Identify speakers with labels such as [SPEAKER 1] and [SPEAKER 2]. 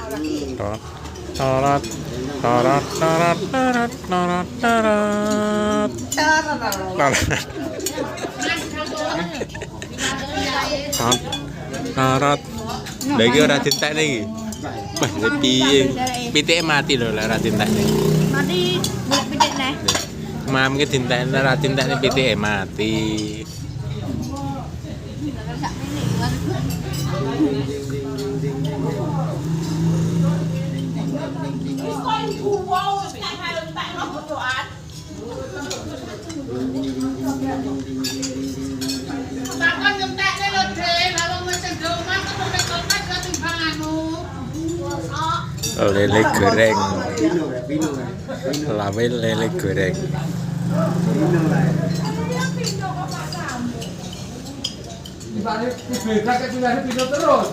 [SPEAKER 1] Tarat tarat tarat tarat tarat tarat tarat tarat lagi ora tintek lagi. Wah, piye? Pitike mati lho ora tintek.
[SPEAKER 2] Mati buat pitik nih.
[SPEAKER 1] Mam ki tintek ora tintek pitike mati. Lele goreng. Lawe lele goreng.
[SPEAKER 3] Dibalik di beda kayak terus.